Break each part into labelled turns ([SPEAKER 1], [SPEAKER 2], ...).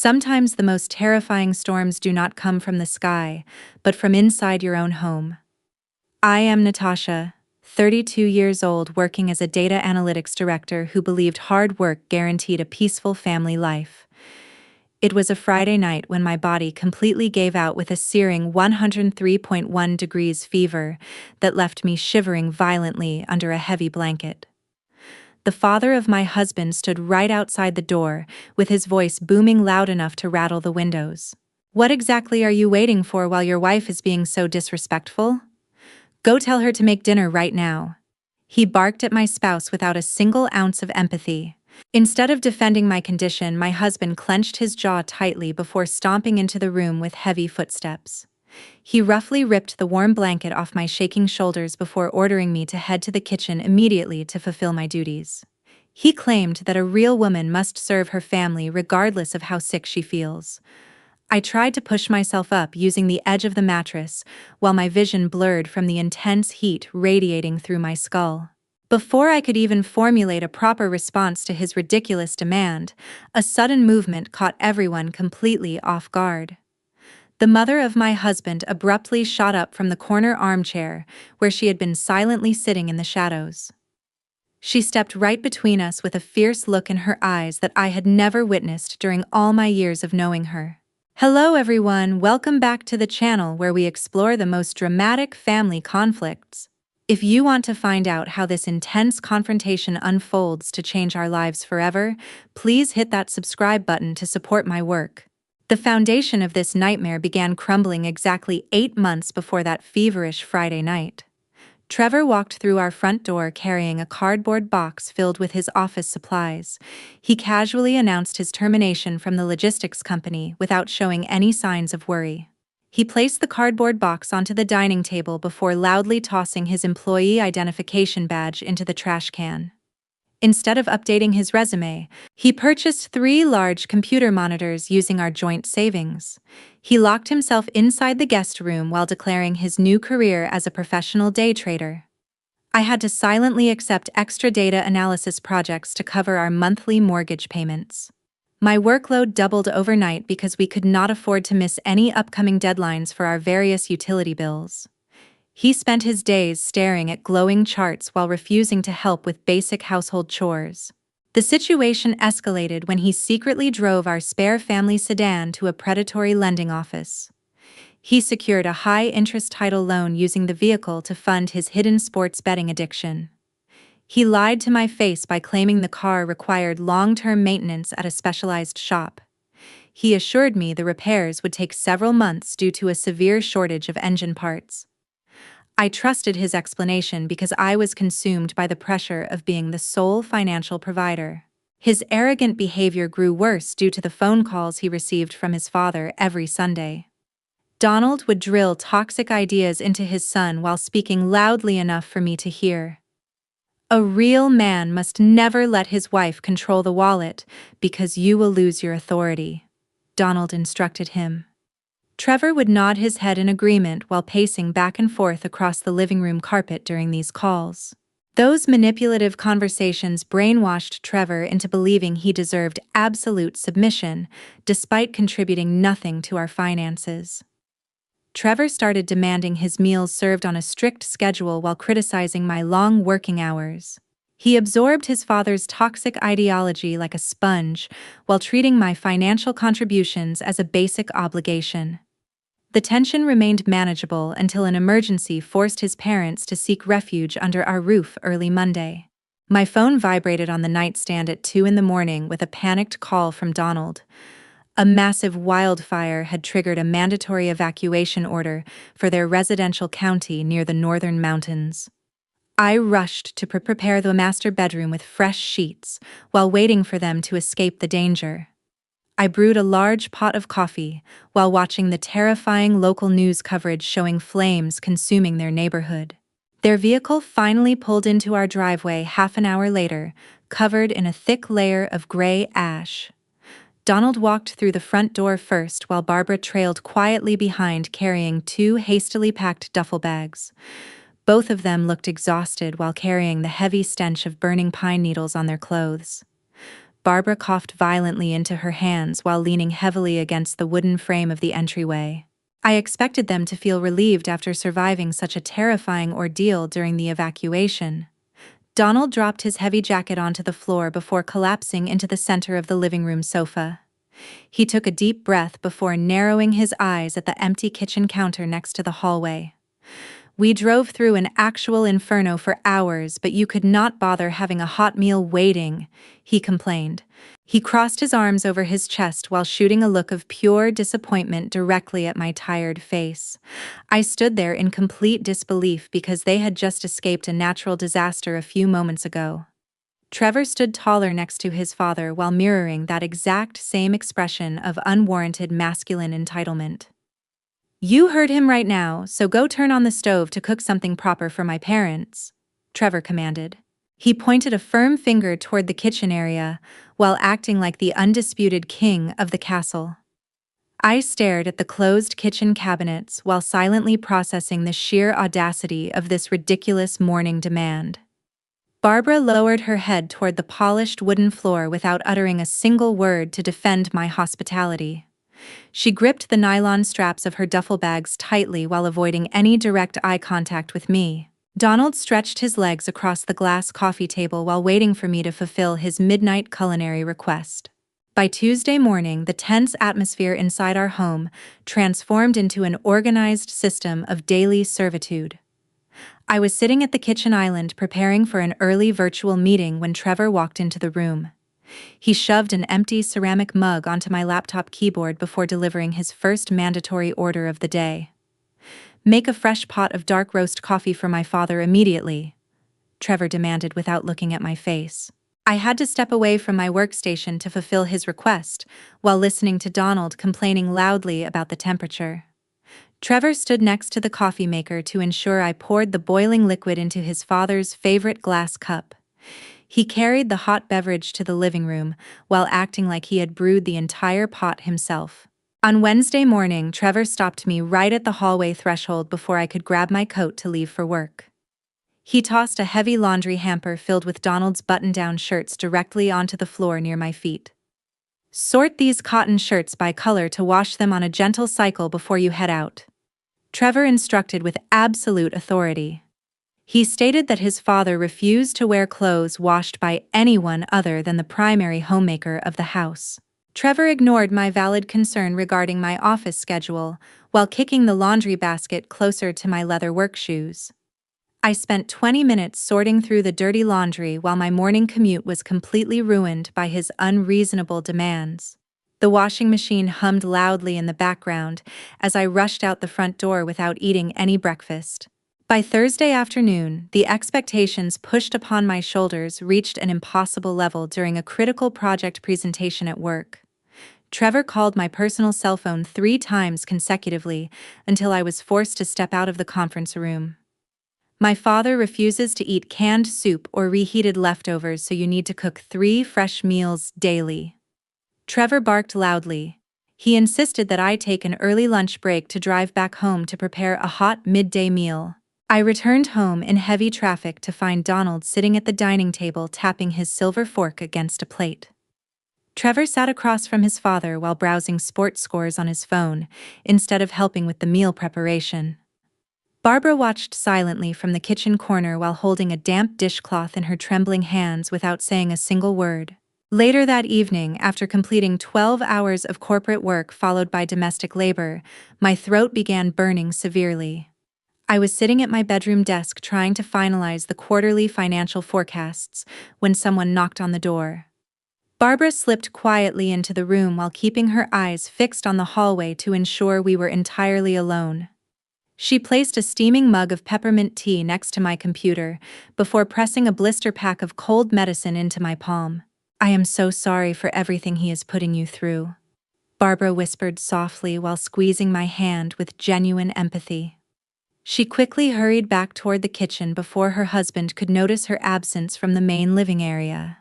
[SPEAKER 1] Sometimes the most terrifying storms do not come from the sky, but from inside your own home. I am Natasha, 32 years old, working as a data analytics director who believed hard work guaranteed a peaceful family life. It was a Friday night when my body completely gave out with a searing 103.1 degrees fever that left me shivering violently under a heavy blanket. The father of my husband stood right outside the door, with his voice booming loud enough to rattle the windows. "What exactly are you waiting for while your wife is being so disrespectful? Go tell her to make dinner right now." He barked at my spouse without a single ounce of empathy. Instead of defending my condition, my husband clenched his jaw tightly before stomping into the room with heavy footsteps. He roughly ripped the warm blanket off my shaking shoulders before ordering me to head to the kitchen immediately to fulfill my duties. He claimed that a real woman must serve her family regardless of how sick she feels. I tried to push myself up using the edge of the mattress, while my vision blurred from the intense heat radiating through my skull. Before I could even formulate a proper response to his ridiculous demand, a sudden movement caught everyone completely off guard. The mother of my husband abruptly shot up from the corner armchair, where she had been silently sitting in the shadows. She stepped right between us with a fierce look in her eyes that I had never witnessed during all my years of knowing her. Hello everyone, welcome back to the channel where we explore the most dramatic family conflicts. If you want to find out how this intense confrontation unfolds to change our lives forever, please hit that subscribe button to support my work. The foundation of this nightmare began crumbling exactly 8 months before that feverish Friday night. Trevor walked through our front door carrying a cardboard box filled with his office supplies. He casually announced his termination from the logistics company without showing any signs of worry. He placed the cardboard box onto the dining table before loudly tossing his employee identification badge into the trash can. Instead of updating his resume, he purchased 3 large computer monitors using our joint savings. He locked himself inside the guest room while declaring his new career as a professional day trader. I had to silently accept extra data analysis projects to cover our monthly mortgage payments. My workload doubled overnight because we could not afford to miss any upcoming deadlines for our various utility bills. He spent his days staring at glowing charts while refusing to help with basic household chores. The situation escalated when he secretly drove our spare family sedan to a predatory lending office. He secured a high-interest title loan using the vehicle to fund his hidden sports betting addiction. He lied to my face by claiming the car required long-term maintenance at a specialized shop. He assured me the repairs would take several months due to a severe shortage of engine parts. I trusted his explanation because I was consumed by the pressure of being the sole financial provider. His arrogant behavior grew worse due to the phone calls he received from his father every Sunday. Donald would drill toxic ideas into his son while speaking loudly enough for me to hear. "A real man must never let his wife control the wallet, because you will lose your authority," Donald instructed him. Trevor would nod his head in agreement while pacing back and forth across the living room carpet during these calls. Those manipulative conversations brainwashed Trevor into believing he deserved absolute submission, despite contributing nothing to our finances. Trevor started demanding his meals served on a strict schedule while criticizing my long working hours. He absorbed his father's toxic ideology like a sponge, while treating my financial contributions as a basic obligation. The tension remained manageable until an emergency forced his parents to seek refuge under our roof early Monday. My phone vibrated on the nightstand at 2 a.m. with a panicked call from Donald. A massive wildfire had triggered a mandatory evacuation order for their residential county near the northern mountains. I rushed to prepare the master bedroom with fresh sheets while waiting for them to escape the danger. I brewed a large pot of coffee while watching the terrifying local news coverage showing flames consuming their neighborhood. Their vehicle finally pulled into our driveway half an hour later, covered in a thick layer of gray ash. Donald walked through the front door first while Barbara trailed quietly behind carrying 2 hastily packed duffel bags. Both of them looked exhausted while carrying the heavy stench of burning pine needles on their clothes. Barbara coughed violently into her hands while leaning heavily against the wooden frame of the entryway. I expected them to feel relieved after surviving such a terrifying ordeal during the evacuation. Donald dropped his heavy jacket onto the floor before collapsing into the center of the living room sofa. He took a deep breath before narrowing his eyes at the empty kitchen counter next to the hallway. "We drove through an actual inferno for hours, but you could not bother having a hot meal waiting," he complained. He crossed his arms over his chest while shooting a look of pure disappointment directly at my tired face. I stood there in complete disbelief because they had just escaped a natural disaster a few moments ago. Trevor stood taller next to his father while mirroring that exact same expression of unwarranted masculine entitlement. "You heard him right now, so go turn on the stove to cook something proper for my parents," Trevor commanded. He pointed a firm finger toward the kitchen area, while acting like the undisputed king of the castle. I stared at the closed kitchen cabinets while silently processing the sheer audacity of this ridiculous morning demand. Barbara lowered her head toward the polished wooden floor without uttering a single word to defend my hospitality. She gripped the nylon straps of her duffel bags tightly while avoiding any direct eye contact with me. Donald stretched his legs across the glass coffee table while waiting for me to fulfill his midnight culinary request. By Tuesday morning, the tense atmosphere inside our home transformed into an organized system of daily servitude. I was sitting at the kitchen island preparing for an early virtual meeting when Trevor walked into the room. He shoved an empty ceramic mug onto my laptop keyboard before delivering his first mandatory order of the day. "Make a fresh pot of dark roast coffee for my father immediately," Trevor demanded without looking at my face. I had to step away from my workstation to fulfill his request, while listening to Donald complaining loudly about the temperature. Trevor stood next to the coffee maker to ensure I poured the boiling liquid into his father's favorite glass cup. He carried the hot beverage to the living room, while acting like he had brewed the entire pot himself. On Wednesday morning, Trevor stopped me right at the hallway threshold before I could grab my coat to leave for work. He tossed a heavy laundry hamper filled with Donald's button-down shirts directly onto the floor near my feet. "Sort these cotton shirts by color to wash them on a gentle cycle before you head out," Trevor instructed with absolute authority. He stated that his father refused to wear clothes washed by anyone other than the primary homemaker of the house. Trevor ignored my valid concern regarding my office schedule while kicking the laundry basket closer to my leather work shoes. I spent 20 minutes sorting through the dirty laundry while my morning commute was completely ruined by his unreasonable demands. The washing machine hummed loudly in the background as I rushed out the front door without eating any breakfast. By Thursday afternoon, the expectations pushed upon my shoulders reached an impossible level during a critical project presentation at work. Trevor called my personal cell phone 3 times consecutively until I was forced to step out of the conference room. "My father refuses to eat canned soup or reheated leftovers, so you need to cook 3 fresh meals daily," Trevor barked loudly. He insisted that I take an early lunch break to drive back home to prepare a hot midday meal. I returned home in heavy traffic to find Donald sitting at the dining table tapping his silver fork against a plate. Trevor sat across from his father while browsing sports scores on his phone, instead of helping with the meal preparation. Barbara watched silently from the kitchen corner while holding a damp dishcloth in her trembling hands without saying a single word. Later that evening, after completing 12 hours of corporate work followed by domestic labor, my throat began burning severely. I was sitting at my bedroom desk trying to finalize the quarterly financial forecasts when someone knocked on the door. Barbara slipped quietly into the room while keeping her eyes fixed on the hallway to ensure we were entirely alone. She placed a steaming mug of peppermint tea next to my computer before pressing a blister pack of cold medicine into my palm. "I am so sorry for everything he is putting you through," Barbara whispered softly while squeezing my hand with genuine empathy. She quickly hurried back toward the kitchen before her husband could notice her absence from the main living area.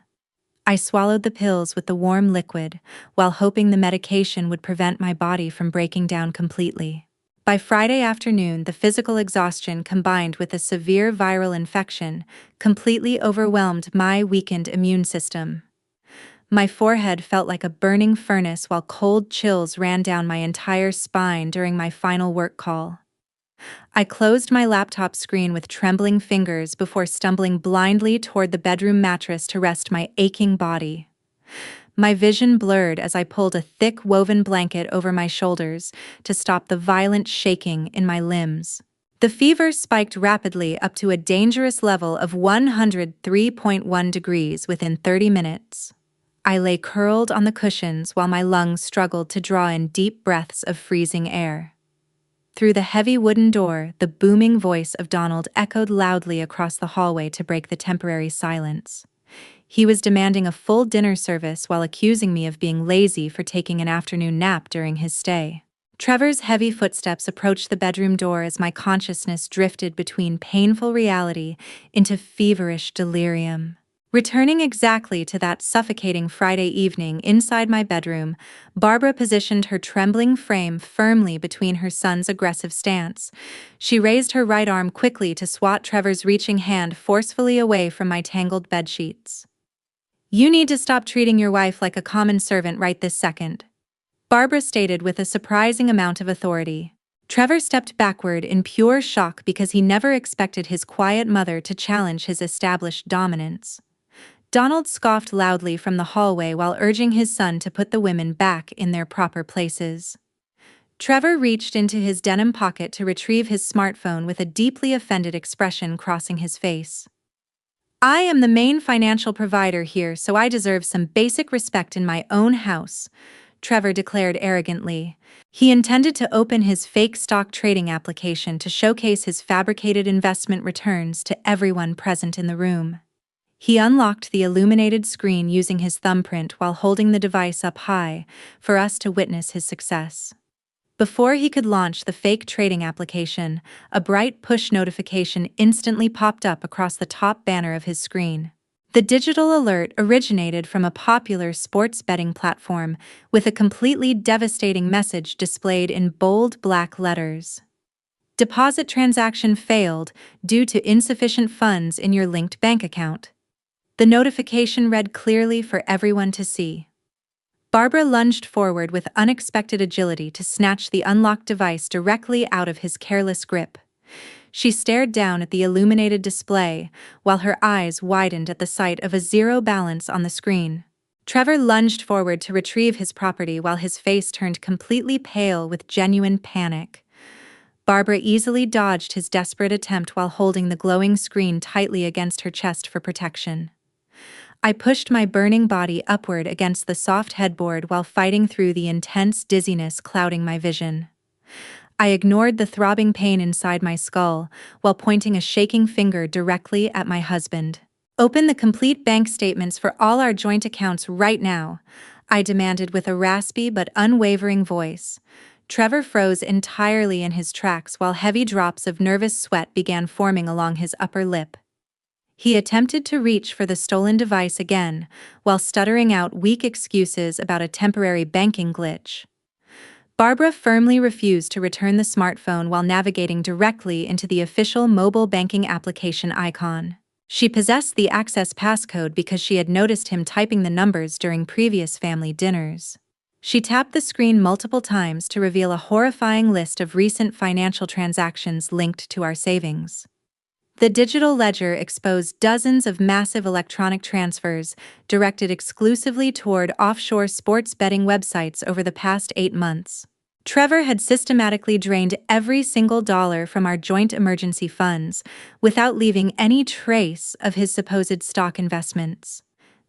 [SPEAKER 1] I swallowed the pills with the warm liquid, while hoping the medication would prevent my body from breaking down completely. By Friday afternoon, the physical exhaustion combined with a severe viral infection completely overwhelmed my weakened immune system. My forehead felt like a burning furnace while cold chills ran down my entire spine during my final work call. I closed my laptop screen with trembling fingers before stumbling blindly toward the bedroom mattress to rest my aching body. My vision blurred as I pulled a thick woven blanket over my shoulders to stop the violent shaking in my limbs. The fever spiked rapidly up to a dangerous level of 103.1 degrees within 30 minutes. I lay curled on the cushions while my lungs struggled to draw in deep breaths of freezing air. Through the heavy wooden door, the booming voice of Donald echoed loudly across the hallway to break the temporary silence. He was demanding a full dinner service while accusing me of being lazy for taking an afternoon nap during his stay. Trevor's heavy footsteps approached the bedroom door as my consciousness drifted between painful reality into feverish delirium. Returning exactly to that suffocating Friday evening inside my bedroom, Barbara positioned her trembling frame firmly between her son's aggressive stance. She raised her right arm quickly to swat Trevor's reaching hand forcefully away from my tangled bedsheets. "You need to stop treating your wife like a common servant right this second," Barbara stated with a surprising amount of authority. Trevor stepped backward in pure shock because he never expected his quiet mother to challenge his established dominance. Donald scoffed loudly from the hallway while urging his son to put the women back in their proper places. Trevor reached into his denim pocket to retrieve his smartphone with a deeply offended expression crossing his face. "I am the main financial provider here, so I deserve some basic respect in my own house," Trevor declared arrogantly. He intended to open his fake stock trading application to showcase his fabricated investment returns to everyone present in the room. He unlocked the illuminated screen using his thumbprint while holding the device up high for us to witness his success. Before he could launch the fake trading application, a bright push notification instantly popped up across the top banner of his screen. The digital alert originated from a popular sports betting platform with a completely devastating message displayed in bold black letters. "Deposit transaction failed due to insufficient funds in your linked bank account." The notification read clearly for everyone to see. Barbara lunged forward with unexpected agility to snatch the unlocked device directly out of his careless grip. She stared down at the illuminated display, while her eyes widened at the sight of a zero balance on the screen. Trevor lunged forward to retrieve his property while his face turned completely pale with genuine panic. Barbara easily dodged his desperate attempt while holding the glowing screen tightly against her chest for protection. I pushed my burning body upward against the soft headboard while fighting through the intense dizziness clouding my vision. I ignored the throbbing pain inside my skull while pointing a shaking finger directly at my husband. "Open the complete bank statements for all our joint accounts right now," I demanded with a raspy but unwavering voice. Trevor froze entirely in his tracks while heavy drops of nervous sweat began forming along his upper lip. He attempted to reach for the stolen device again, while stuttering out weak excuses about a temporary banking glitch. Barbara firmly refused to return the smartphone while navigating directly into the official mobile banking application icon. She possessed the access passcode because she had noticed him typing the numbers during previous family dinners. She tapped the screen multiple times to reveal a horrifying list of recent financial transactions linked to our savings. The digital ledger exposed dozens of massive electronic transfers directed exclusively toward offshore sports betting websites over the past 8 months. Trevor had systematically drained every single dollar from our joint emergency funds without leaving any trace of his supposed stock investments.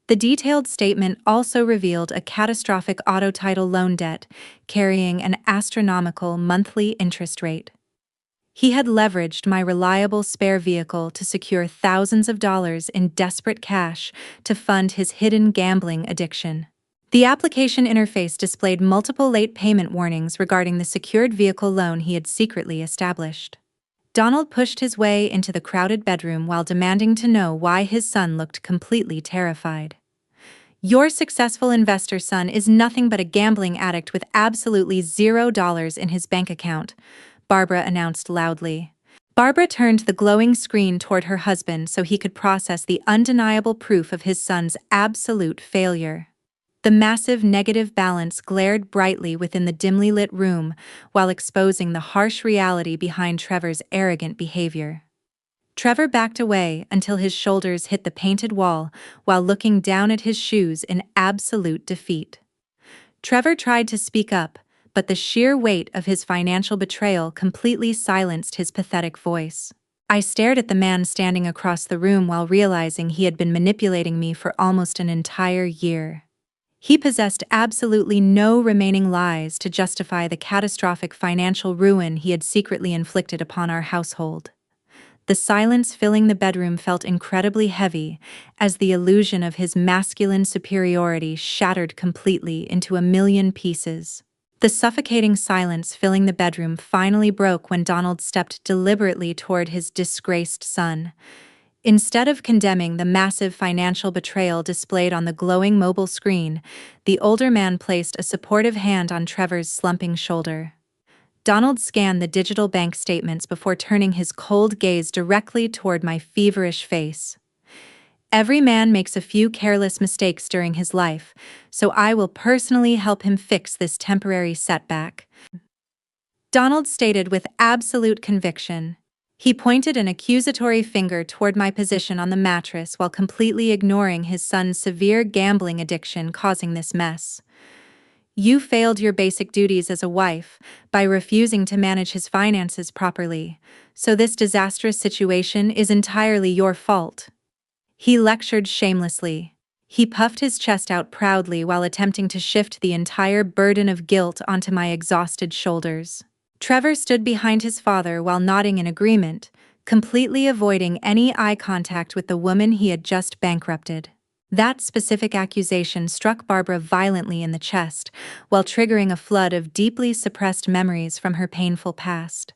[SPEAKER 1] The detailed statement also revealed a catastrophic auto title loan debt carrying an astronomical monthly interest rate. He had leveraged my reliable spare vehicle to secure thousands of dollars in desperate cash to fund his hidden gambling addiction. The application interface displayed multiple late payment warnings regarding the secured vehicle loan he had secretly established. Donald pushed his way into the crowded bedroom while demanding to know why his son looked completely terrified. "Your successful investor son is nothing but a gambling addict with absolutely $0 in his bank account," Barbara announced loudly. Barbara turned the glowing screen toward her husband so he could process the undeniable proof of his son's absolute failure. The massive negative balance glared brightly within the dimly lit room while exposing the harsh reality behind Trevor's arrogant behavior. Trevor backed away until his shoulders hit the painted wall while looking down at his shoes in absolute defeat. Trevor tried to speak up, but the sheer weight of his financial betrayal completely silenced his pathetic voice. I stared at the man standing across the room while realizing he had been manipulating me for almost an entire year. He possessed absolutely no remaining lies to justify the catastrophic financial ruin he had secretly inflicted upon our household. The silence filling the bedroom felt incredibly heavy as the illusion of his masculine superiority shattered completely into a million pieces. The suffocating silence filling the bedroom finally broke when Donald stepped deliberately toward his disgraced son. Instead of condemning the massive financial betrayal displayed on the glowing mobile screen, the older man placed a supportive hand on Trevor's slumping shoulder. Donald scanned the digital bank statements before turning his cold gaze directly toward my feverish face. Every man makes a few careless mistakes during his life, so I will personally help him fix this temporary setback, Donald stated with absolute conviction. He pointed an accusatory finger toward my position on the mattress while completely ignoring his son's severe gambling addiction causing this mess. You failed your basic duties as a wife by refusing to manage his finances properly, so this disastrous situation is entirely your fault. He lectured shamelessly. He puffed his chest out proudly while attempting to shift the entire burden of guilt onto my exhausted shoulders. Trevor stood behind his father while nodding in agreement, completely avoiding any eye contact with the woman he had just bankrupted. That specific accusation struck Barbara violently in the chest, while triggering a flood of deeply suppressed memories from her painful past.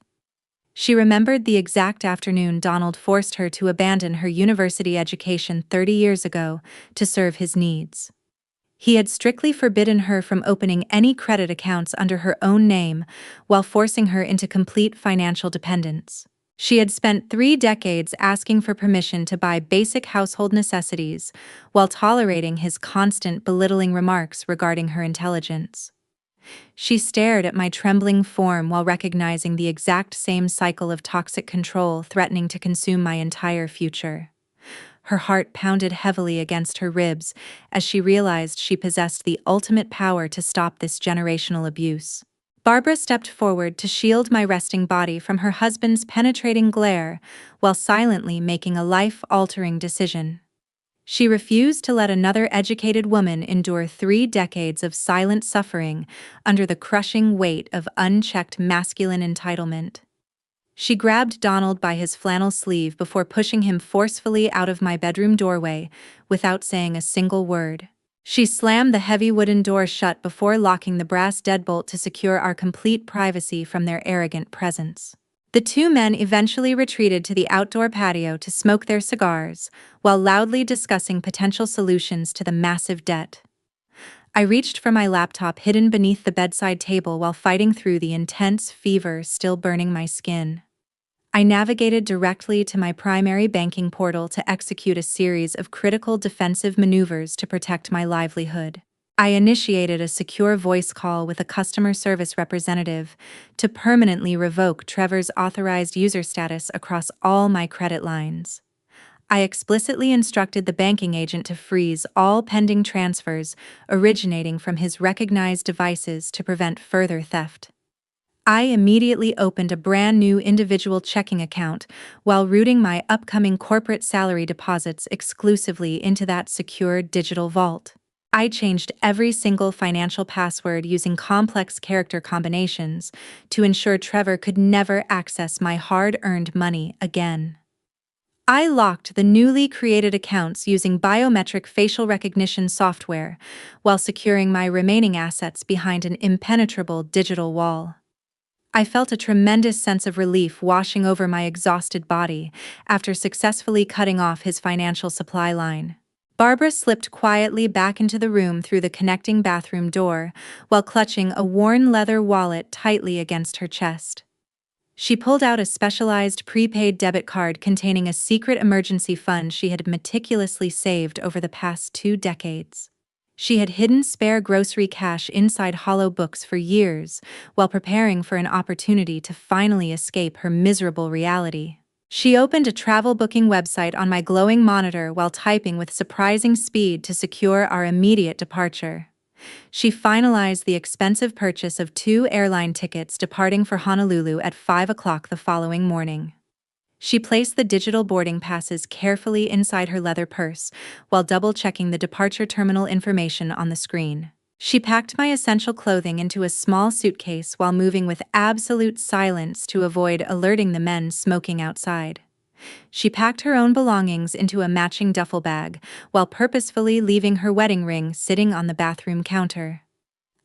[SPEAKER 1] She remembered the exact afternoon Donald forced her to abandon her university education 30 years ago to serve his needs. He had strictly forbidden her from opening any credit accounts under her own name while forcing her into complete financial dependence. She had spent 3 decades asking for permission to buy basic household necessities while tolerating his constant belittling remarks regarding her intelligence. She stared at my trembling form while recognizing the exact same cycle of toxic control threatening to consume my entire future. Her heart pounded heavily against her ribs as she realized she possessed the ultimate power to stop this generational abuse. Barbara stepped forward to shield my resting body from her husband's penetrating glare while silently making a life-altering decision. She refused to let another educated woman endure 3 decades of silent suffering under the crushing weight of unchecked masculine entitlement. She grabbed Donald by his flannel sleeve before pushing him forcefully out of my bedroom doorway without saying a single word. She slammed the heavy wooden door shut before locking the brass deadbolt to secure our complete privacy from their arrogant presence. The 2 men eventually retreated to the outdoor patio to smoke their cigars, while loudly discussing potential solutions to the massive debt. I reached for my laptop hidden beneath the bedside table while fighting through the intense fever still burning my skin. I navigated directly to my primary banking portal to execute a series of critical defensive maneuvers to protect my livelihood. I initiated a secure voice call with a customer service representative to permanently revoke Trevor's authorized user status across all my credit lines. I explicitly instructed the banking agent to freeze all pending transfers originating from his recognized devices to prevent further theft. I immediately opened a brand new individual checking account while routing my upcoming corporate salary deposits exclusively into that secure digital vault. I changed every single financial password using complex character combinations to ensure Trevor could never access my hard-earned money again. I locked the newly created accounts using biometric facial recognition software while securing my remaining assets behind an impenetrable digital wall. I felt a tremendous sense of relief washing over my exhausted body after successfully cutting off his financial supply line. Barbara slipped quietly back into the room through the connecting bathroom door while clutching a worn leather wallet tightly against her chest. She pulled out a specialized prepaid debit card containing a secret emergency fund she had meticulously saved over the past 2 decades. She had hidden spare grocery cash inside hollow books for years, while preparing for an opportunity to finally escape her miserable reality. She opened a travel booking website on my glowing monitor while typing with surprising speed to secure our immediate departure. She finalized the expensive purchase of 2 airline tickets departing for Honolulu at 5 o'clock the following morning. She placed the digital boarding passes carefully inside her leather purse while double-checking the departure terminal information on the screen. She packed my essential clothing into a small suitcase while moving with absolute silence to avoid alerting the men smoking outside. She packed her own belongings into a matching duffel bag while purposefully leaving her wedding ring sitting on the bathroom counter.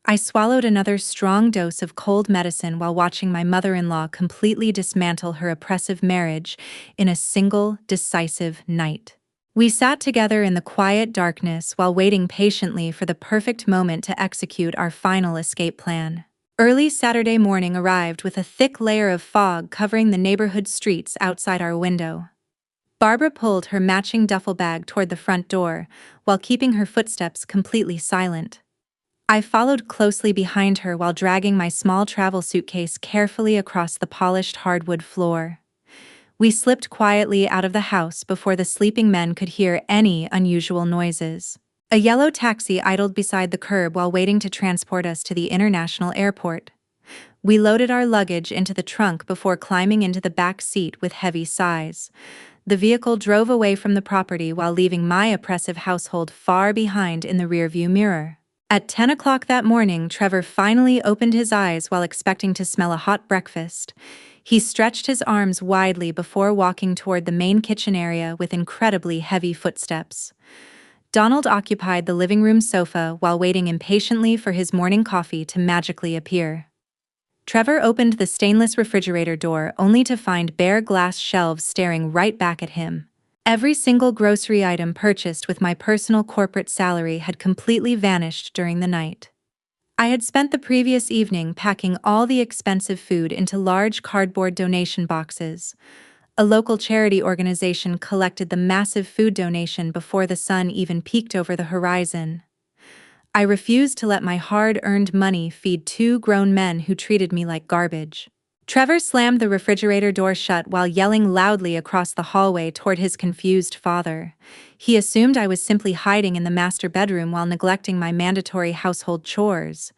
[SPEAKER 1] I swallowed another strong dose of cold medicine while watching my mother-in-law completely dismantle her oppressive marriage in a single, decisive night. We sat together in the quiet darkness while waiting patiently for the perfect moment to execute our final escape plan. Early Saturday morning arrived with a thick layer of fog covering the neighborhood streets outside our window. Barbara pulled her matching duffel bag toward the front door, while keeping her footsteps completely silent. I followed closely behind her while dragging my small travel suitcase carefully across the polished hardwood floor. We slipped quietly out of the house before the sleeping men could hear any unusual noises. A yellow taxi idled beside the curb while waiting to transport us to the international airport. We loaded our luggage into the trunk before climbing into the back seat with heavy sighs. The vehicle drove away from the property while leaving my oppressive household far behind in the rearview mirror. At 10 o'clock that morning, Trevor finally opened his eyes while expecting to smell a hot breakfast. He stretched his arms widely before walking toward the main kitchen area with incredibly heavy footsteps. Donald occupied the living room sofa while waiting impatiently for his morning coffee to magically appear. Trevor opened the stainless refrigerator door only to find bare glass shelves staring right back at him. Every single grocery item purchased with my personal corporate salary had completely vanished during the night. I had spent the previous evening packing all the expensive food into large cardboard donation boxes. A local charity organization collected the massive food donation before the sun even peeked over the horizon. I refused to let my hard-earned money feed 2 grown men who treated me like garbage. Trevor slammed the refrigerator door shut while yelling loudly across the hallway toward his confused father. He assumed I was simply hiding in the master bedroom while neglecting my mandatory household chores.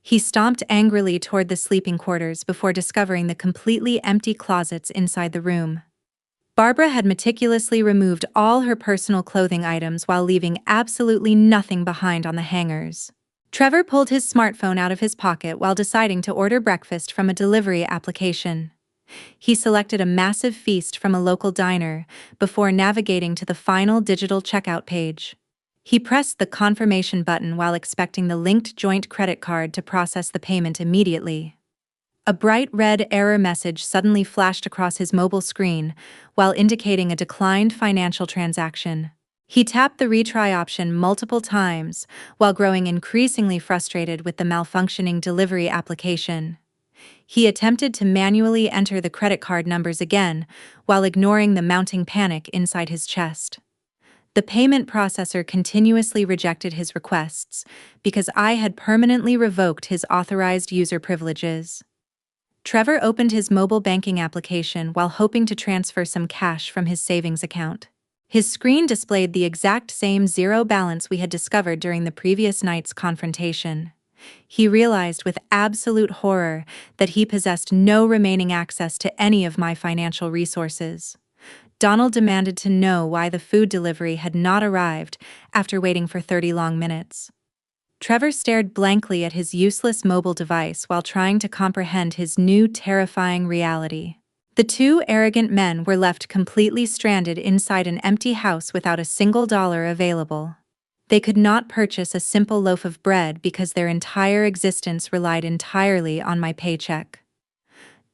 [SPEAKER 1] He stomped angrily toward the sleeping quarters before discovering the completely empty closets inside the room. Barbara had meticulously removed all her personal clothing items while leaving absolutely nothing behind on the hangers. Trevor pulled his smartphone out of his pocket while deciding to order breakfast from a delivery application. He selected a massive feast from a local diner before navigating to the final digital checkout page. He pressed the confirmation button while expecting the linked joint credit card to process the payment immediately. A bright red error message suddenly flashed across his mobile screen while indicating a declined financial transaction. He tapped the retry option multiple times while growing increasingly frustrated with the malfunctioning delivery application. He attempted to manually enter the credit card numbers again while ignoring the mounting panic inside his chest. The payment processor continuously rejected his requests because I had permanently revoked his authorized user privileges. Trevor opened his mobile banking application while hoping to transfer some cash from his savings account. His screen displayed the exact same zero balance we had discovered during the previous night's confrontation. He realized with absolute horror that he possessed no remaining access to any of my financial resources. Donald demanded to know why the food delivery had not arrived after waiting for 30 long minutes. Trevor stared blankly at his useless mobile device while trying to comprehend his new terrifying reality. The 2 arrogant men were left completely stranded inside an empty house without a single dollar available. They could not purchase a simple loaf of bread because their entire existence relied entirely on my paycheck.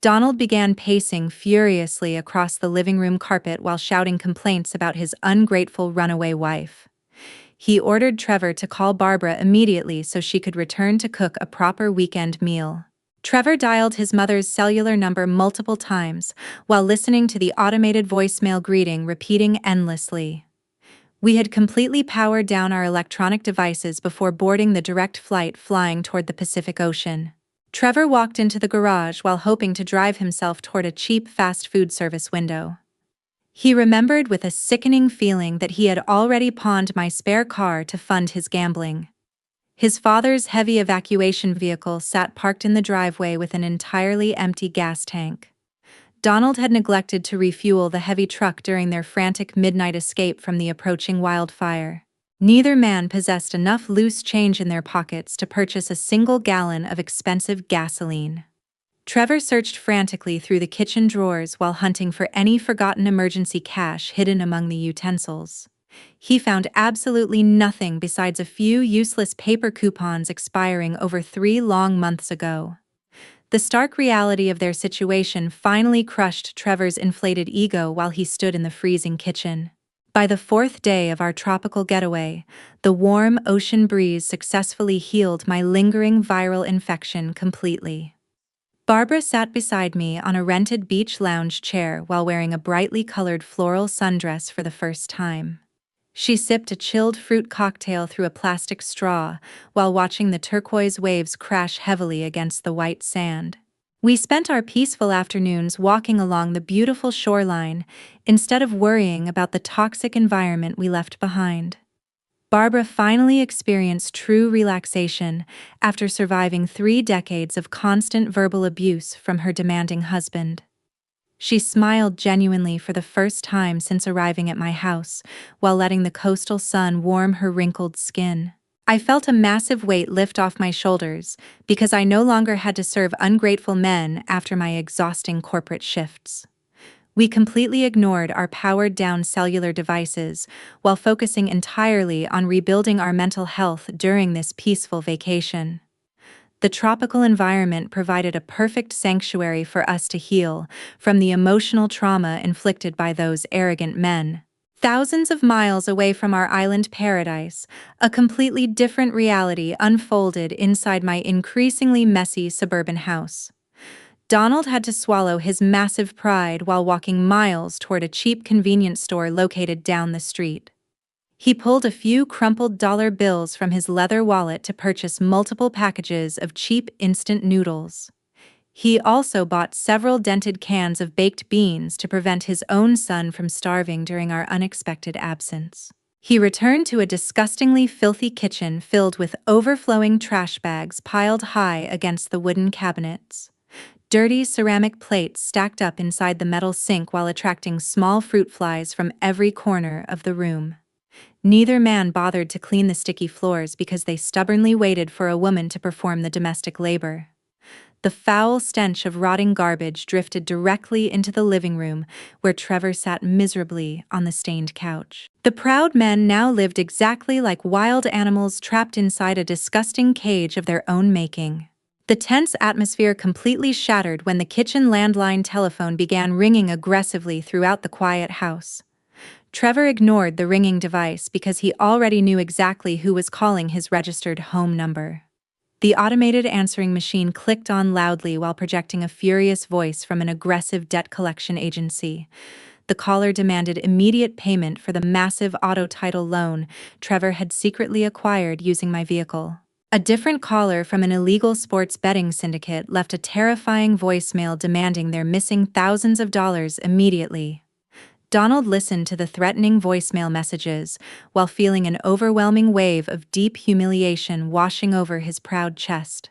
[SPEAKER 1] Donald began pacing furiously across the living room carpet while shouting complaints about his ungrateful runaway wife. He ordered Trevor to call Barbara immediately so she could return to cook a proper weekend meal. Trevor dialed his mother's cellular number multiple times while listening to the automated voicemail greeting repeating endlessly. We had completely powered down our electronic devices before boarding the direct flight flying toward the Pacific Ocean. Trevor walked into the garage while hoping to drive himself toward a cheap fast food service window. He remembered with a sickening feeling that he had already pawned my spare car to fund his gambling. His father's heavy evacuation vehicle sat parked in the driveway with an entirely empty gas tank. Donald had neglected to refuel the heavy truck during their frantic midnight escape from the approaching wildfire. Neither man possessed enough loose change in their pockets to purchase a single gallon of expensive gasoline. Trevor searched frantically through the kitchen drawers while hunting for any forgotten emergency cash hidden among the utensils. He found absolutely nothing besides a few useless paper coupons expiring over 3 long months ago. The stark reality of their situation finally crushed Trevor's inflated ego while he stood in the freezing kitchen. By the 4th day of our tropical getaway, the warm ocean breeze successfully healed my lingering viral infection completely. Barbara sat beside me on a rented beach lounge chair while wearing a brightly colored floral sundress for the first time. She sipped a chilled fruit cocktail through a plastic straw while watching the turquoise waves crash heavily against the white sand. We spent our peaceful afternoons walking along the beautiful shoreline instead of worrying about the toxic environment we left behind. Barbara finally experienced true relaxation after surviving 3 decades of constant verbal abuse from her demanding husband. She smiled genuinely for the first time since arriving at my house, while letting the coastal sun warm her wrinkled skin. I felt a massive weight lift off my shoulders because I no longer had to serve ungrateful men after my exhausting corporate shifts. We completely ignored our powered-down cellular devices while focusing entirely on rebuilding our mental health during this peaceful vacation. The tropical environment provided a perfect sanctuary for us to heal from the emotional trauma inflicted by those arrogant men. Thousands of miles away from our island paradise, a completely different reality unfolded inside my increasingly messy suburban house. Donald had to swallow his massive pride while walking miles toward a cheap convenience store located down the street. He pulled a few crumpled dollar bills from his leather wallet to purchase multiple packages of cheap instant noodles. He also bought several dented cans of baked beans to prevent his own son from starving during our unexpected absence. He returned to a disgustingly filthy kitchen filled with overflowing trash bags piled high against the wooden cabinets. Dirty ceramic plates stacked up inside the metal sink while attracting small fruit flies from every corner of the room. Neither man bothered to clean the sticky floors because they stubbornly waited for a woman to perform the domestic labor. The foul stench of rotting garbage drifted directly into the living room, where Trevor sat miserably on the stained couch. The proud men now lived exactly like wild animals trapped inside a disgusting cage of their own making. The tense atmosphere completely shattered when the kitchen landline telephone began ringing aggressively throughout the quiet house. Trevor ignored the ringing device because he already knew exactly who was calling his registered home number. The automated answering machine clicked on loudly while projecting a furious voice from an aggressive debt collection agency. The caller demanded immediate payment for the massive auto title loan Trevor had secretly acquired using my vehicle. A different caller from an illegal sports betting syndicate left a terrifying voicemail demanding their missing thousands of dollars immediately. Donald listened to the threatening voicemail messages while feeling an overwhelming wave of deep humiliation washing over his proud chest.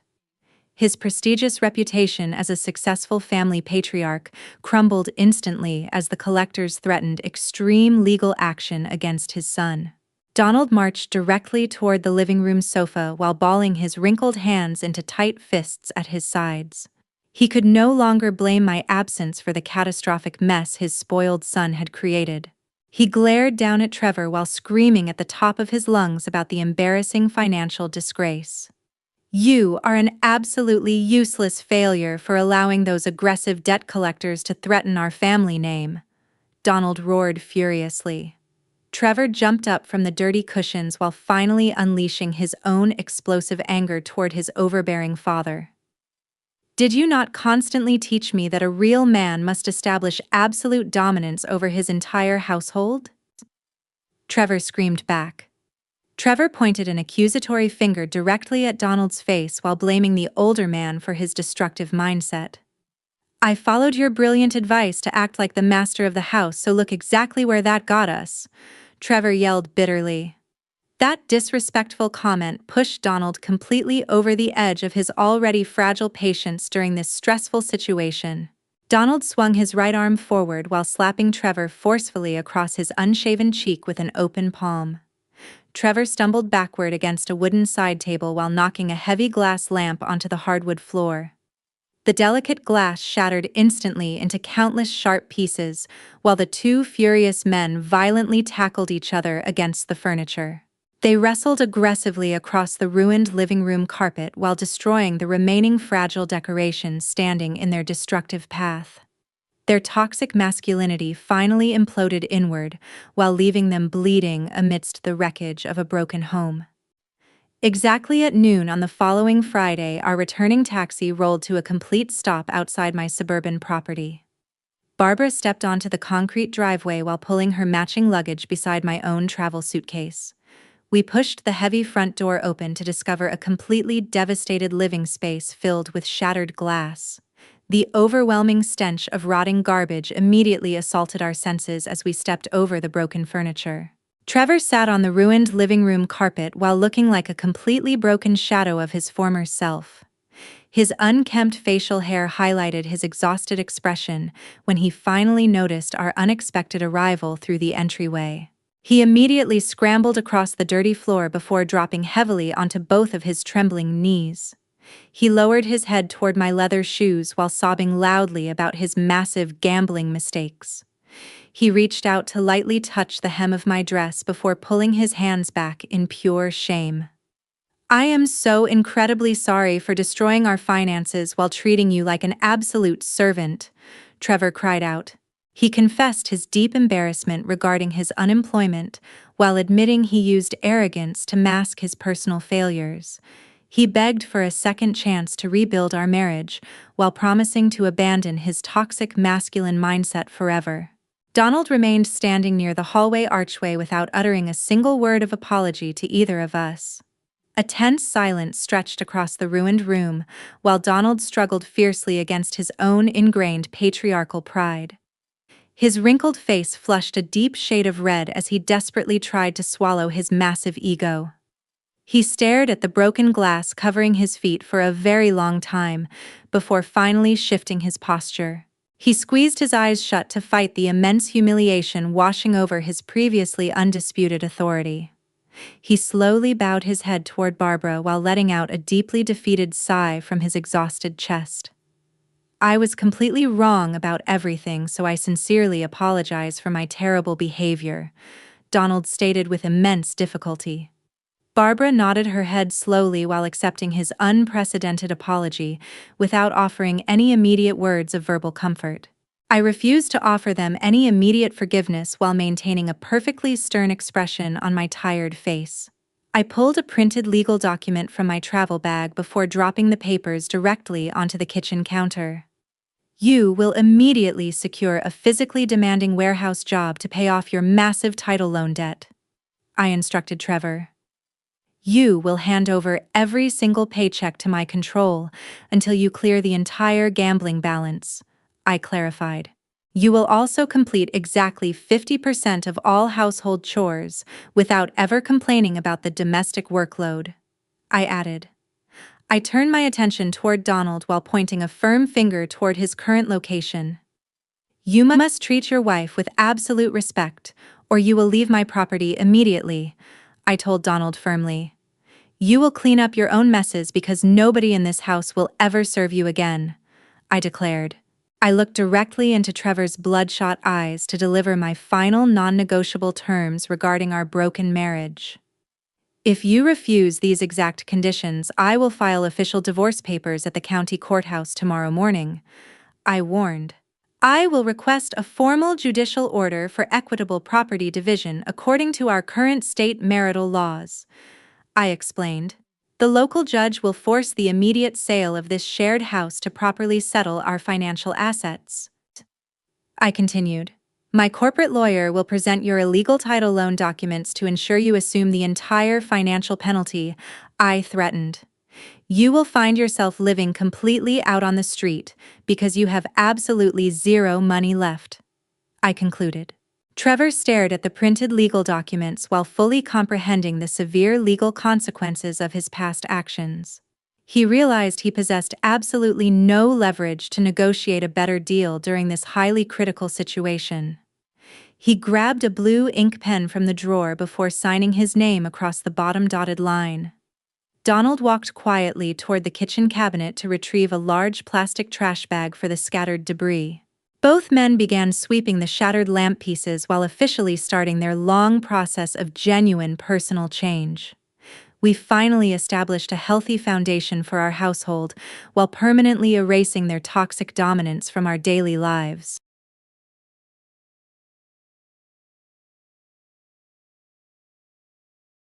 [SPEAKER 1] His prestigious reputation as a successful family patriarch crumbled instantly as the collectors threatened extreme legal action against his son. Donald marched directly toward the living room sofa while balling his wrinkled hands into tight fists at his sides. He could no longer blame my absence for the catastrophic mess his spoiled son had created. He glared down at Trevor while screaming at the top of his lungs about the embarrassing financial disgrace. "You are an absolutely useless failure for allowing those aggressive debt collectors to threaten our family name," Donald roared furiously. Trevor jumped up from the dirty cushions while finally unleashing his own explosive anger toward his overbearing father. "Did you not constantly teach me that a real man must establish absolute dominance over his entire household?" Trevor screamed back. Trevor pointed an accusatory finger directly at Donald's face while blaming the older man for his destructive mindset. I followed your brilliant advice to act like the master of the house, so look exactly where that got us, Trevor yelled bitterly. That disrespectful comment pushed Donald completely over the edge of his already fragile patience during this stressful situation. Donald swung his right arm forward while slapping Trevor forcefully across his unshaven cheek with an open palm. Trevor stumbled backward against a wooden side table while knocking a heavy glass lamp onto the hardwood floor. The delicate glass shattered instantly into countless sharp pieces, while the two furious men violently tackled each other against the furniture. They wrestled aggressively across the ruined living room carpet while destroying the remaining fragile decorations standing in their destructive path. Their toxic masculinity finally imploded inward, while leaving them bleeding amidst the wreckage of a broken home. Exactly at noon on the following Friday, our returning taxi rolled to a complete stop outside my suburban property. Barbara stepped onto the concrete driveway while pulling her matching luggage beside my own travel suitcase. We pushed the heavy front door open to discover a completely devastated living space filled with shattered glass. The overwhelming stench of rotting garbage immediately assaulted our senses as we stepped over the broken furniture. Trevor sat on the ruined living room carpet while looking like a completely broken shadow of his former self. His unkempt facial hair highlighted his exhausted expression when he finally noticed our unexpected arrival through the entryway. He immediately scrambled across the dirty floor before dropping heavily onto both of his trembling knees. He lowered his head toward my leather shoes while sobbing loudly about his massive gambling mistakes. He reached out to lightly touch the hem of my dress before pulling his hands back in pure shame. I am so incredibly sorry for destroying our finances while treating you like an absolute servant, Trevor cried out. He confessed his deep embarrassment regarding his unemployment while admitting he used arrogance to mask his personal failures. He begged for a second chance to rebuild our marriage while promising to abandon his toxic masculine mindset forever. Donald remained standing near the hallway archway without uttering a single word of apology to either of us. A tense silence stretched across the ruined room, while Donald struggled fiercely against his own ingrained patriarchal pride. His wrinkled face flushed a deep shade of red as he desperately tried to swallow his massive ego. He stared at the broken glass covering his feet for a very long time, before finally shifting his posture. He squeezed his eyes shut to fight the immense humiliation washing over his previously undisputed authority. He slowly bowed his head toward Barbara while letting out a deeply defeated sigh from his exhausted chest. I was completely wrong about everything, so I sincerely apologize for my terrible behavior, Donald stated with immense difficulty. Barbara nodded her head slowly while accepting his unprecedented apology, without offering any immediate words of verbal comfort. I refused to offer them any immediate forgiveness while maintaining a perfectly stern expression on my tired face. I pulled a printed legal document from my travel bag before dropping the papers directly onto the kitchen counter. You will immediately secure a physically demanding warehouse job to pay off your massive title loan debt, I instructed Trevor. You will hand over every single paycheck to my control until you clear the entire gambling balance, I clarified. You will also complete exactly 50% of all household chores without ever complaining about the domestic workload, I added. I turned my attention toward Donald while pointing a firm finger toward his current location. You must treat your wife with absolute respect, or you will leave my property immediately, I told Donald firmly. You will clean up your own messes because nobody in this house will ever serve you again, I declared. I looked directly into Trevor's bloodshot eyes to deliver my final non-negotiable terms regarding our broken marriage. If you refuse these exact conditions, I will file official divorce papers at the county courthouse tomorrow morning, I warned. I will request a formal judicial order for equitable property division according to our current state marital laws, I explained. The local judge will force the immediate sale of this shared house to properly settle our financial assets, I continued. My corporate lawyer will present your illegal title loan documents to ensure you assume the entire financial penalty," I threatened. "You will find yourself living completely out on the street because you have absolutely zero money left," I concluded. Trevor stared at the printed legal documents while fully comprehending the severe legal consequences of his past actions. He realized he possessed absolutely no leverage to negotiate a better deal during this highly critical situation. He grabbed a blue ink pen from the drawer before signing his name across the bottom dotted line. Donald walked quietly toward the kitchen cabinet to retrieve a large plastic trash bag for the scattered debris. Both men began sweeping the shattered lamp pieces while officially starting their long process of genuine personal change. We finally established a healthy foundation for our household while permanently erasing their toxic dominance from our daily lives.